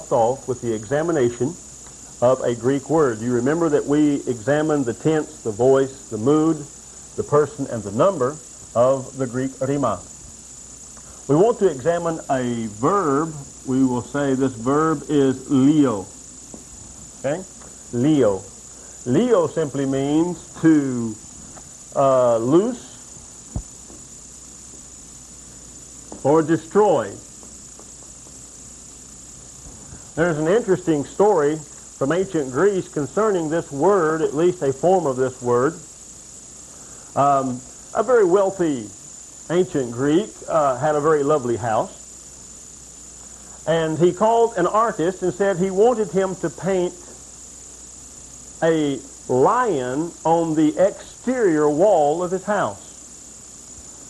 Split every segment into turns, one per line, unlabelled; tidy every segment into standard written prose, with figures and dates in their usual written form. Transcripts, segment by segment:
left off with the examination of a Greek word. You remember that we examined the tense, the voice, the mood, the person, and the number of the Greek rima. We want to examine a verb. We will say this verb is leo. Okay? Leo. Leo simply means to loose or destroy. There's an interesting story from ancient Greece concerning this word, at least a form of this word. A very wealthy ancient Greek had a very lovely house. And he called an artist and said he wanted him to paint a lion on the exterior wall of his house.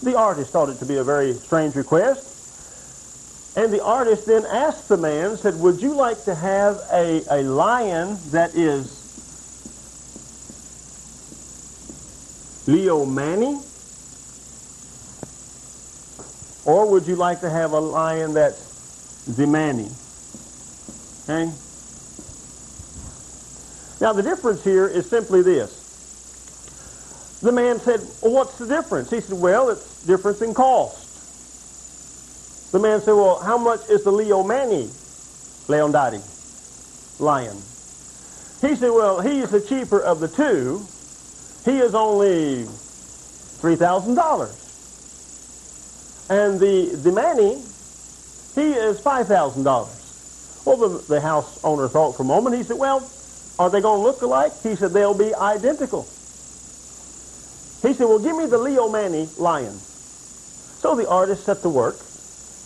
The artist thought it to be a very strange request. And the artist then asked the man, said, would you like to have a lion that is Leomani? Or would you like to have a lion that's Zemani? Okay? Now the difference here is simply this. The man said, well, what's the difference? He said, well, it's difference in cost. The man said, well, how much is the Leomani Leondati lion? He said, well, he is the cheaper of the two. He is only $3,000. And the Zemani, he is $5,000. Well, the house owner thought for a moment. He said, well, are they going to look alike? He said, they'll be identical. He said, well, give me the Leomani lion. So the artist set to work.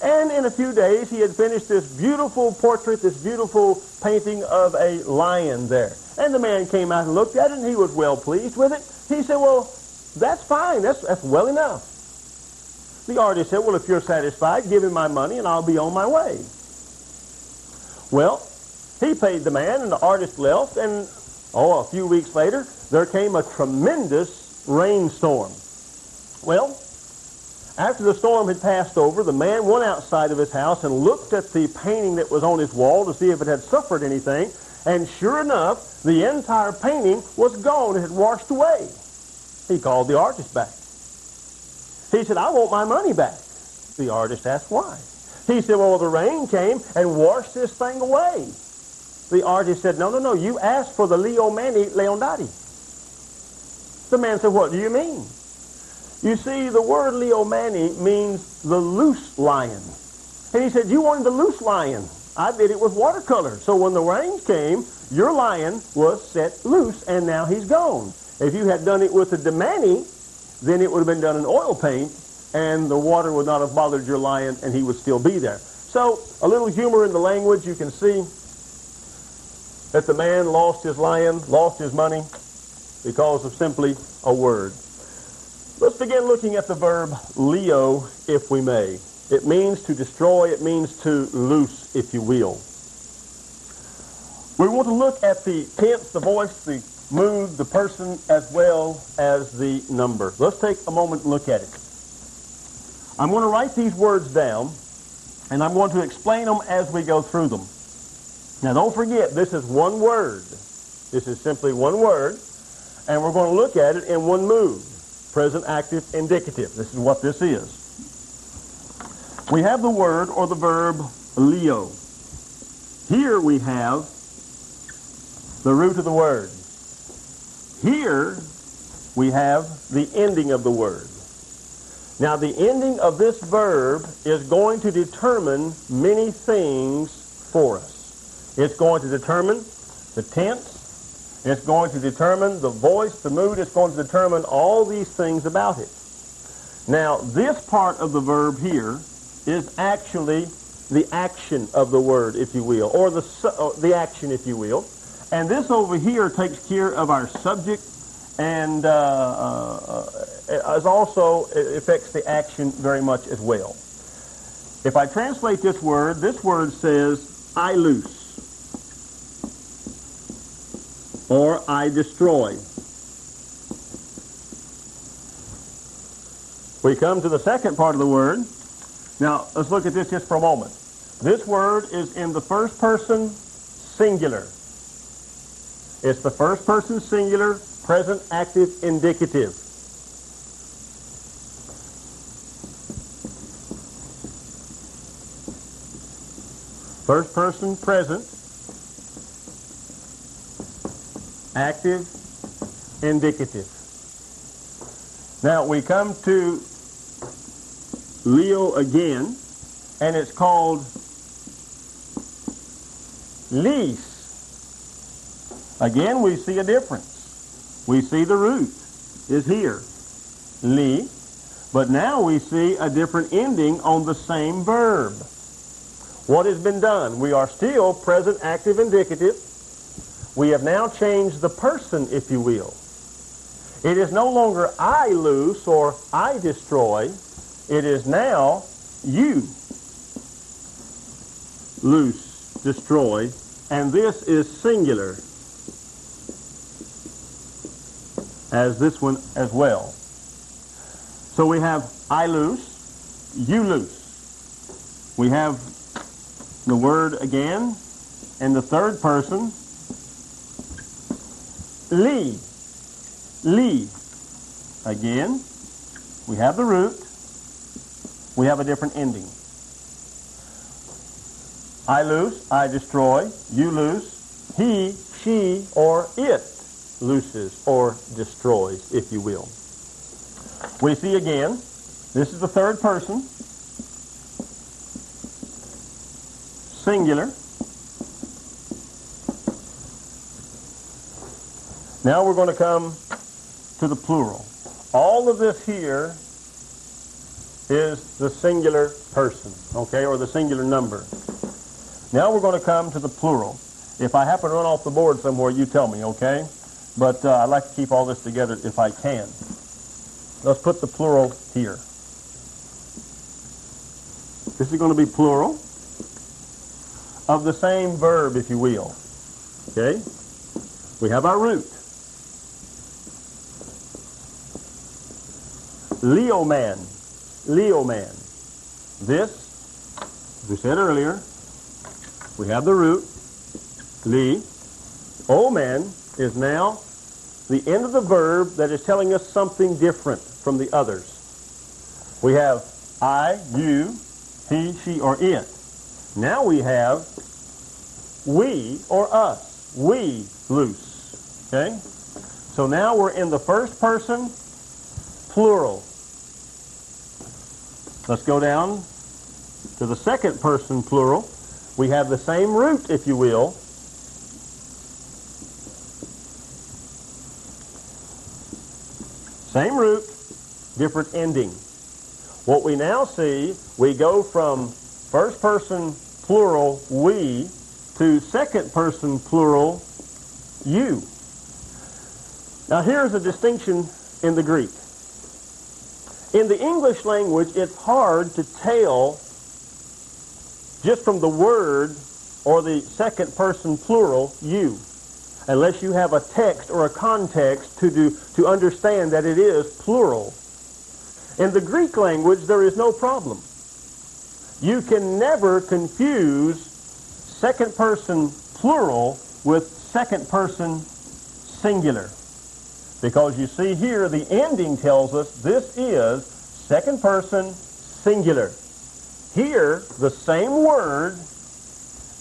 And in a few days, he had finished this beautiful portrait, this beautiful painting of a lion there. And the man came out and looked at it, and he was well pleased with it. He said, well, that's fine. That's well enough. The artist said, well, if you're satisfied, give him my money, and I'll be on my way. Well, he paid the man, and the artist left, and, a few weeks later, there came a tremendous rainstorm. Well, after the storm had passed over, the man went outside of his house and looked at the painting that was on his wall to see if it had suffered anything. And sure enough, the entire painting was gone. It had washed away. He called the artist back. He said, I want my money back. The artist asked why. He said, well, the rain came and washed this thing away. The artist said, no, you asked for the Leomani Leondati. The man said, what do you mean? You see, the word Leomani means the loose lion. And he said, you wanted the loose lion. I did it with watercolor. So when the rain came, your lion was set loose, and now he's gone. If you had done it with the Zemani, then it would have been done in oil paint, and the water would not have bothered your lion, and he would still be there. So a little humor in the language. You can see that the man lost his lion, lost his money, because of simply a word. Let's begin looking at the verb leo, if we may. It means to destroy. It means to loose, if you will. We want to look at the tense, the voice, the mood, the person, as well as the number. Let's take a moment and look at it. I'm going to write these words down, and I'm going to explain them as we go through them. Now, don't forget, this is one word. This is simply one word, and we're going to look at it in one mood. Present, active, indicative. This is what this is. We have the word or the verb leo. Here we have the root of the word. Here we have the ending of the word. Now the ending of this verb is going to determine many things for us. It's going to determine the tense. It's going to determine the voice, the mood. It's going to determine all these things about it. Now, this part of the verb here is actually the action of the word, if you will, or the action, if you will. And this over here takes care of our subject, and as also it affects the action very much as well. If I translate this word says, I loose. Or I destroy. We come to the second part of the word. Now, let's look at this just for a moment. This word is in the first person singular. It's the first person singular, present active indicative. First person present, active indicative. Now we come to Leo again, and it's called lease. Again, we see a difference. We see the root is here, li, but now we see a different ending on the same verb. What has been done? We are still present active indicative. We have now changed the person, if you will. It is no longer I loose or I destroy. It is now you loose, destroy, and this is singular, as this one as well. So we have I loose, you loose. We have the word again in the third person, li, li. Again, we have the root, we have a different ending. I loose, I destroy, you loose, he, she, or it looses or destroys, if you will. We see again, this is the third person, singular. Now we're going to come to the plural. All of this here is the singular person, okay, or the singular number. Now we're going to come to the plural. If I happen to run off the board somewhere, you tell me, okay? But I'd like to keep all this together if I can. Let's put the plural here. This is going to be plural of the same verb, if you will. Okay? We have our root. Leoman. Leoman. This, as we said earlier, we have the root, li. Oman is now the end of the verb that is telling us something different from the others. We have I, you, he, she, or it. Now we have we or us. We loose. Okay? So now we're in the first person plural. Let's go down to the second person plural. We have the same root, if you will. Same root, different ending. What we now see, we go from first person plural, we, to second person plural, you. Now here's a distinction in the Greek. In the English language, it's hard to tell just from the word or the second person plural, you, unless you have a text or a context to understand that it is plural. In the Greek language, there is no problem. You can never confuse second person plural with second person singular. Because you see here, the ending tells us this is second person singular. Here, the same word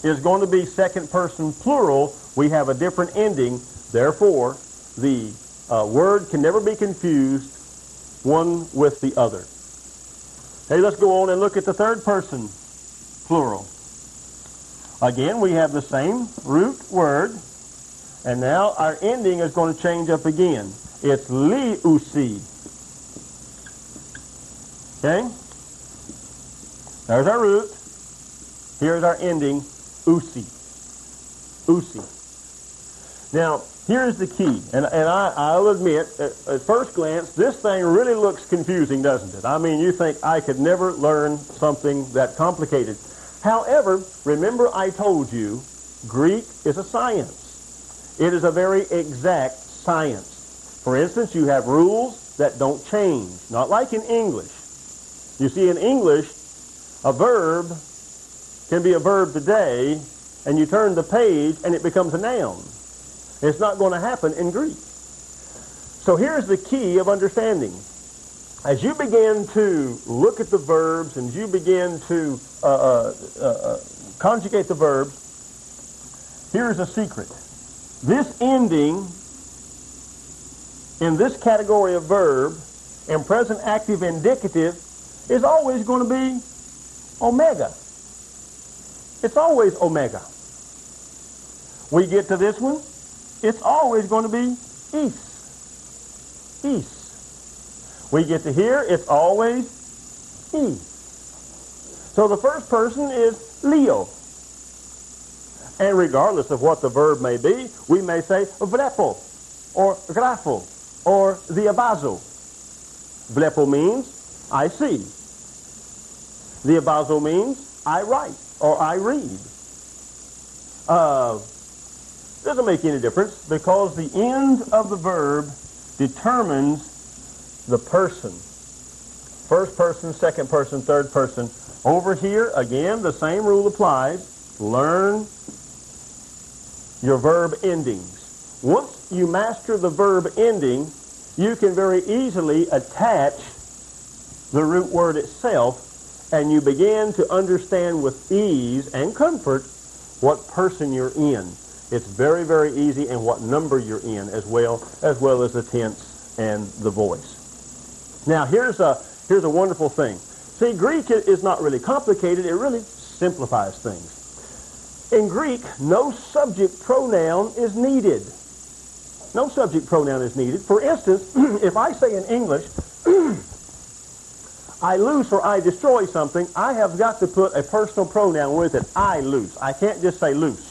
is going to be second person plural. We have a different ending. Therefore, the word can never be confused one with the other. Hey, let's go on and look at the third person plural. Again, we have the same root word. And now our ending is going to change up again. It's liusi. Okay? There's our root. Here's our ending, usi. Usi. Now, here's the key. And I'll admit, at first glance, this thing really looks confusing, doesn't it? I mean, you think I could never learn something that complicated. However, remember I told you, Greek is a science. It is a very exact science. For instance, you have rules that don't change, not like in English. You see, in English, a verb can be a verb today, and you turn the page and it becomes a noun. It's not going to happen in Greek. So here's the key of understanding. As you begin to look at the verbs and you begin to conjugate the verbs, here's a secret. This ending in this category of verb, in present active indicative, is always going to be omega. It's always omega. We get to this one, it's always going to be is. Is. We get to here, it's always e. So the first person is Leo. And regardless of what the verb may be, we may say vlepo, or grafo, or diabazo. Vlepo means I see. Diabazo means I write, or I read. Doesn't make any difference because the end of the verb determines the person. First person, second person, third person. Over here, again, the same rule applies. Learn your verb endings. Once you master the verb ending, you can very easily attach the root word itself, and you begin to understand with ease and comfort what person you're in. It's very, very easy, and what number you're in as well as the tense and the voice. Now, here's a wonderful thing. See, Greek is not really complicated. It really simplifies things. In Greek, no subject pronoun is needed. No subject pronoun is needed. For instance, if I say in English, I loose or I destroy something, I have got to put a personal pronoun with it. I loose. I can't just say loose.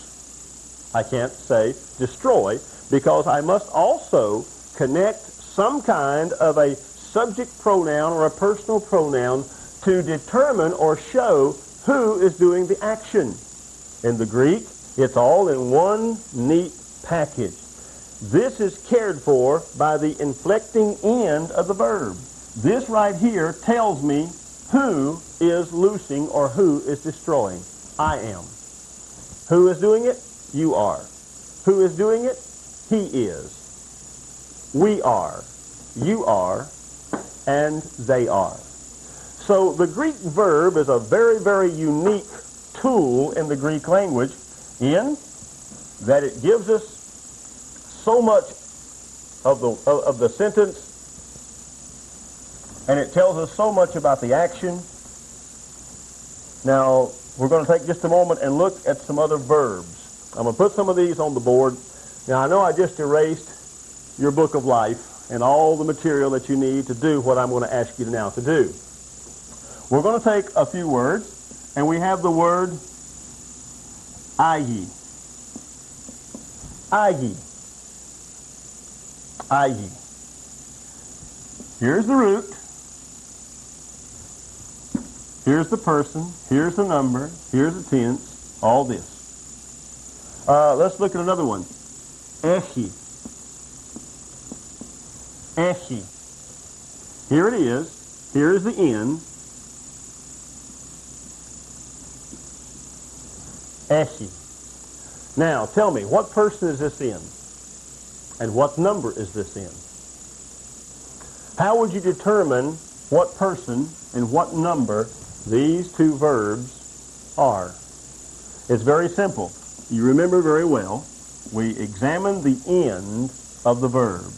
I can't say destroy, because I must also connect some kind of a subject pronoun or a personal pronoun to determine or show who is doing the action. In the Greek, it's all in one neat package. This is cared for by the inflecting end of the verb. This right here tells me who is loosing or who is destroying. I am. Who is doing it? You are. Who is doing it? He is. We are. You are. And they are. So the Greek verb is a very, very unique tool in the Greek language in that it gives us so much of the sentence, and it tells us so much about the action. Now, we're going to take just a moment and look at some other verbs. I'm going to put some of these on the board. Now, I know I just erased your book of life and all the material that you need to do what I'm going to ask you now to do. We're going to take a few words, and we have the word agi. Agi. Agi. Here's the root. Here's the person. Here's the number. Here's the tense. All this. Let's look at another one. Echi. Echi. Here it is. Here is the end. Echi. Now, tell me, what person is this in? And what number is this in? How would you determine what person and what number these two verbs are? It's very simple. You remember very well, we examined the end of the verb.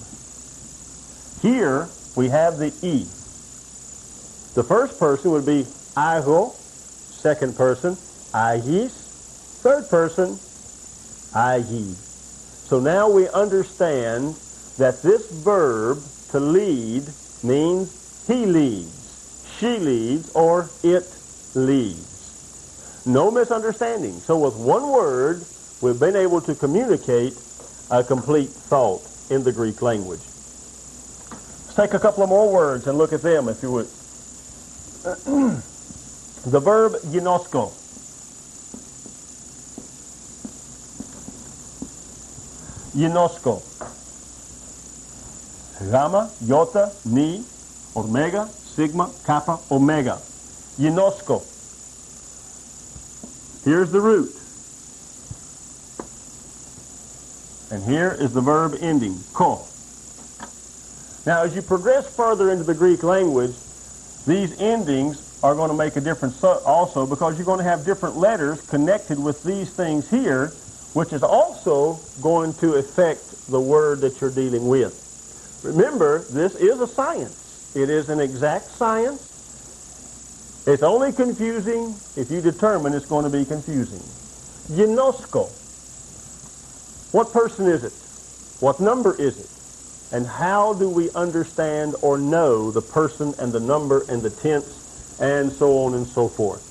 Here, we have the E. The first person would be ago, second person, agis, third person, agi. So now we understand that this verb, to lead, means he leads, she leads, or it leads. No misunderstanding. So with one word, we've been able to communicate a complete thought in the Greek language. Let's take a couple of more words and look at them, if you would. The verb ginosko. Ginosko. Gamma, iota, ni, omega, sigma, kappa, omega. Ginosko. Here's the root. And here is the verb ending, ko. Now, as you progress further into the Greek language, these endings are going to make a difference also, because you're going to have different letters connected with these things here, which is also going to affect the word that you're dealing with. Remember, this is a science. It is an exact science. It's only confusing if you determine it's going to be confusing. Ginosko. What person is it? What number is it? And how do we understand or know the person and the number and the tense and so on and so forth?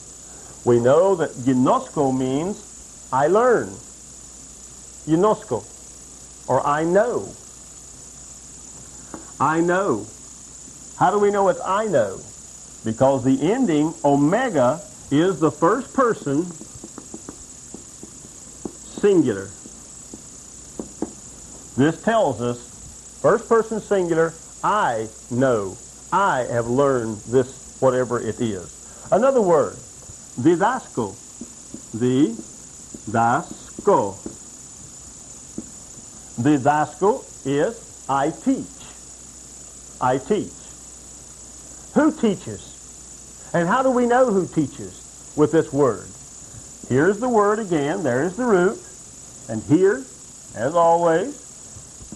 We know that ginosko means I learn. Ginosko, or I know. I know. How do we know it's I know? Because the ending, omega, is the first person singular. This tells us, first person singular, I know. I have learned this, whatever it is. Another word, didasko. Didasko. Didasko is I teach. I teach. Who teaches? And how do we know who teaches with this word? Here's the word again. There is the root. And here, as always,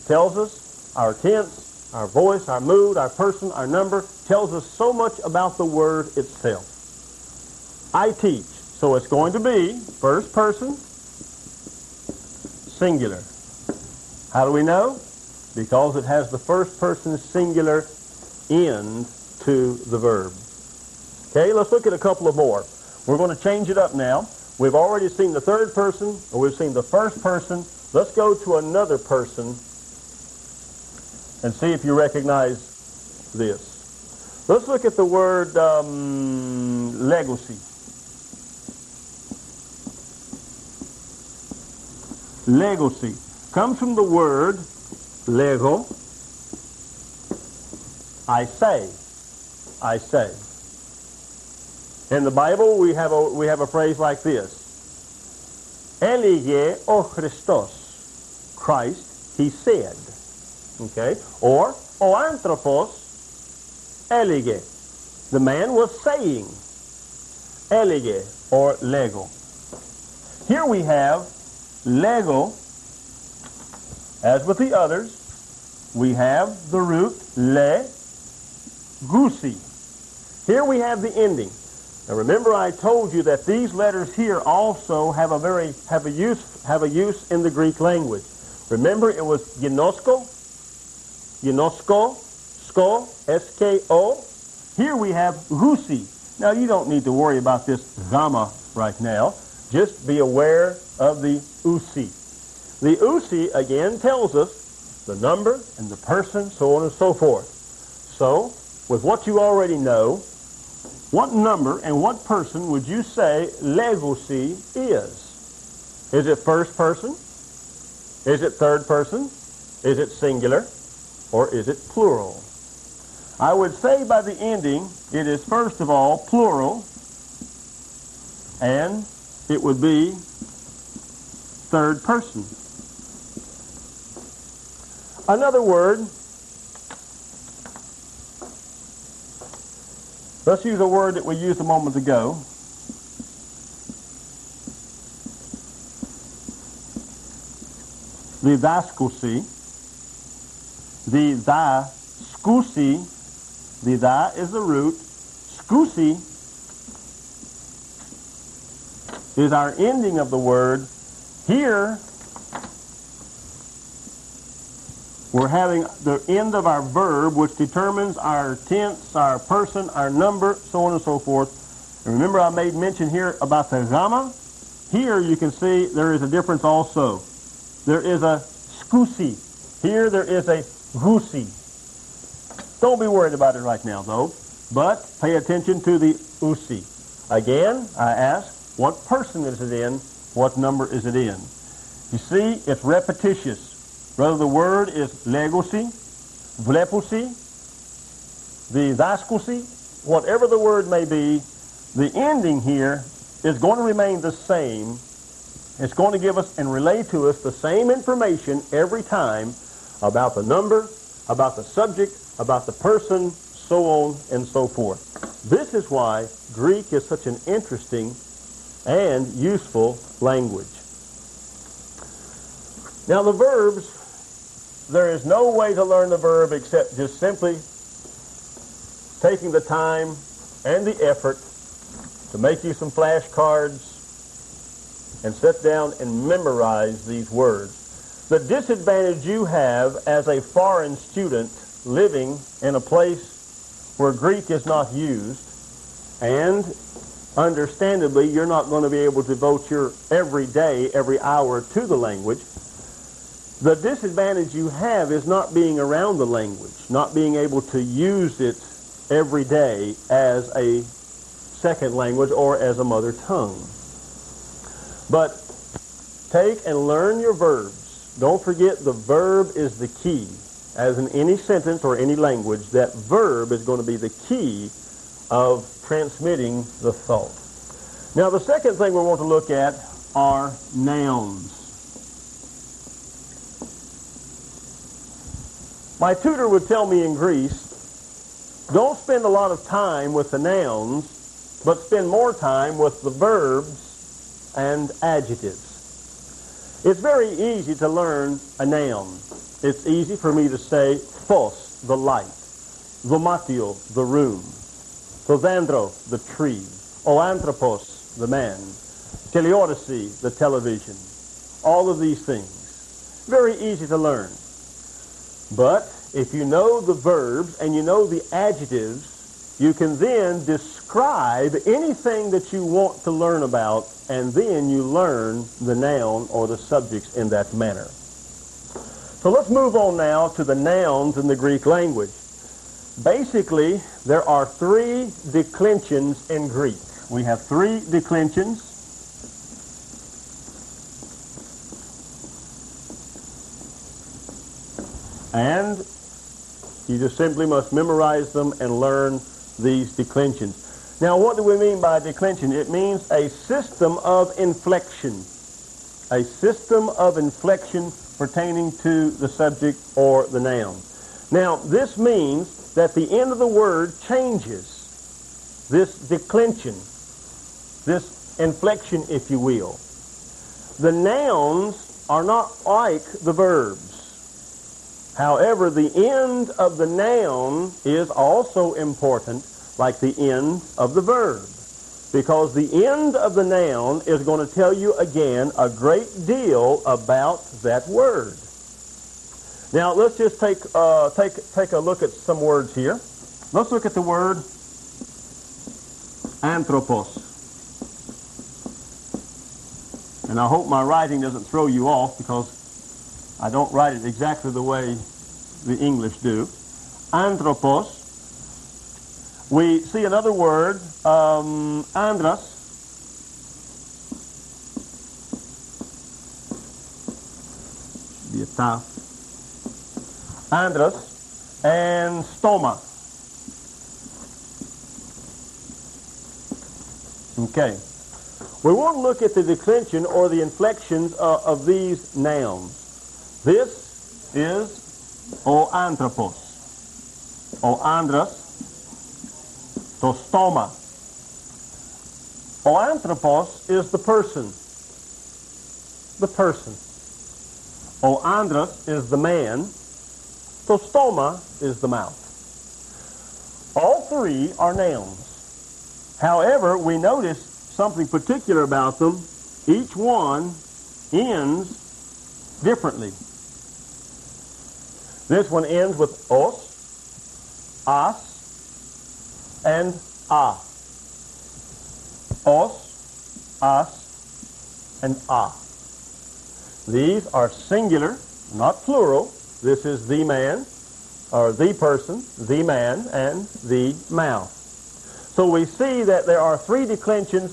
tells us our tense, our voice, our mood, our person, our number, tells us so much about the word itself. I teach. So it's going to be first person, singular. How do we know? Because it has the first person singular end to the verb. Okay, let's look at a couple of more. We're going to change it up now. We've already seen the third person, or we've seen the first person. Let's go to another person and see if you recognize this. Let's look at the word legacy. Legacy comes from the word lego. I say. I say. In the Bible, we have a phrase like this. Elige o Christos. Christ, he said. Okay? Or, o anthropos elige. The man was saying. Elige, or lego. Here we have lego. As with the others, we have the root le, gusi. Here we have the ending. Now remember, I told you that these letters here also have a use in the Greek language. Remember, it was ginosko, sko, S-K-O. Here we have gusi. Now you don't need to worry about this gamma right now. Just be aware of the usi. The usi, again, tells us the number and the person, so on and so forth. So, with what you already know, what number and what person would you say legacy is? Is it first person? Is it third person? Is it singular? Or is it plural? I would say by the ending, it is first of all plural, and it would be third person. Another word, let's use a word that we used a moment ago. Didaskusi. Didaskusi. Dida is the root. Skusi is our ending of the word. Here, we're having the end of our verb, which determines our tense, our person, our number, so on and so forth. And remember, I made mention here about the gamma. Here you can see there is a difference also. There is a skusi. Here there is a gusi. Don't be worried about it right now, though, but pay attention to the usi. Again, I ask, what person is it in? What number is it in? You see, it's repetitious. Whether the word is legosi, vlepusi, didaskusi, whatever the word may be, the ending here is going to remain the same. It's going to give us and relay to us the same information every time about the number, about the subject, about the person, so on and so forth. This is why Greek is such an interesting and useful language. Now the verbs, there is no way to learn the verb except just simply taking the time and the effort to make you some flashcards and sit down and memorize these words. The disadvantage you have as a foreign student living in a place where Greek is not used, and understandably you're not going to be able to devote your every day, every hour to the language. The disadvantage you have is not being around the language, not being able to use it every day as a second language or as a mother tongue. But take and learn your verbs. Don't forget the verb is the key. As in any sentence or any language, that verb is going to be the key of transmitting the thought. Now the second thing we want to look at are nouns. My tutor would tell me in Greece, don't spend a lot of time with the nouns, but spend more time with the verbs and adjectives. It's very easy to learn a noun. It's easy for me to say phos, the light, domatio, the room, to dendro, the tree, o anthropos, the man, teleorasi, the television, all of these things. Very easy to learn. But if you know the verbs and you know the adjectives, you can then describe anything that you want to learn about, and then you learn the noun or the subjects in that manner. So let's move on now to the nouns in the Greek language. Basically, there are three declensions in Greek. We have three declensions. And you just simply must memorize them and learn these declensions. Now, what do we mean by declension? It means a system of inflection. A system of inflection pertaining to the subject or the noun. Now, this means that the end of the word changes. This declension, this inflection, if you will. The nouns are not like the verbs. However, the end of the noun is also important, like the end of the verb, because the end of the noun is going to tell you again a great deal about that word. Now let's just take a look at some words here. Let's look at the word anthropos. And I hope my writing doesn't throw you off, because I don't write it exactly the way the English do. Anthropos. We see another word, andros. Be a taf. Andros and stoma. Okay. We want to look at the declension or the inflections of these nouns. This is o anthropos, o andros, to stoma. O anthropos is the person. The person. O andros is the man. To stoma is the mouth. All three are nouns. However, we notice something particular about them. Each one ends differently. This one ends with os, as, and a. Os, as, and a. These are singular, not plural. This is the man, or the person, the man, and the mouth. So we see that there are three declensions,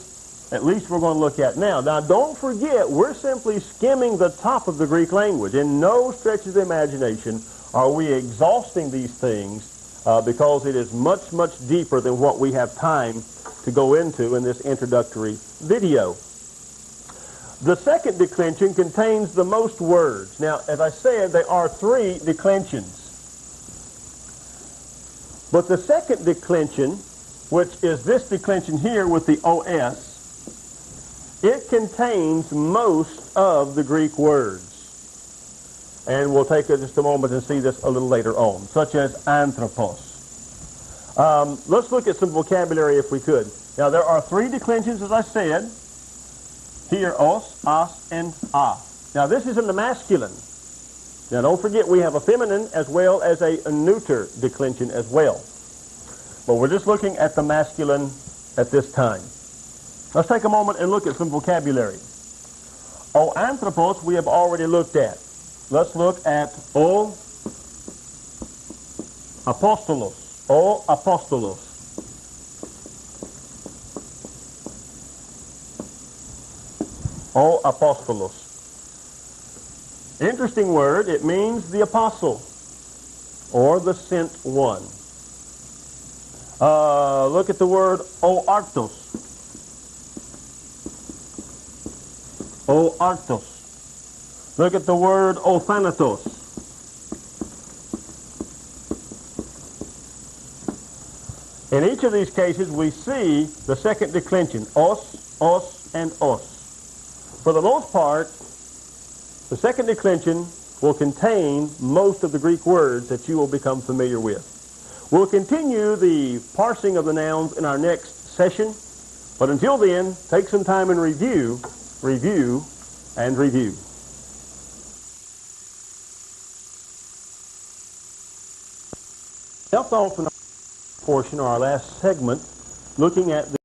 at least we're going to look at now. Now don't forget, we're simply skimming the top of the Greek language. In no stretch of the imagination are we exhausting these things, because it is much, much deeper than what we have time to go into in this introductory video. The second declension contains the most words. Now, as I said, there are 3 declensions. But the second declension, which is this declension here with the OS, it contains most of the Greek words. And we'll take just a moment and see this a little later on, such as anthropos. Let's look at some vocabulary if we could. Now, there are 3 declensions, as I said. Here, os, as, and a. Now, this is in the masculine. Now, don't forget we have a feminine as well as a neuter declension as well. But we're just looking at the masculine at this time. Let's take a moment and look at some vocabulary. O anthropos we have already looked at. Let's look at O apostolos. O apostolos. O apostolos. Interesting word. It means the apostle or the sent one. Look at the word O artos. O artos. Look at the word O thanatos. In each of these cases, we see the second declension, os, and os. For the most part, the second declension will contain most of the Greek words that you will become familiar with. We'll continue the parsing of the nouns in our next session, but until then, take some time and review, and review. Left off in our portion, or our last segment, looking at the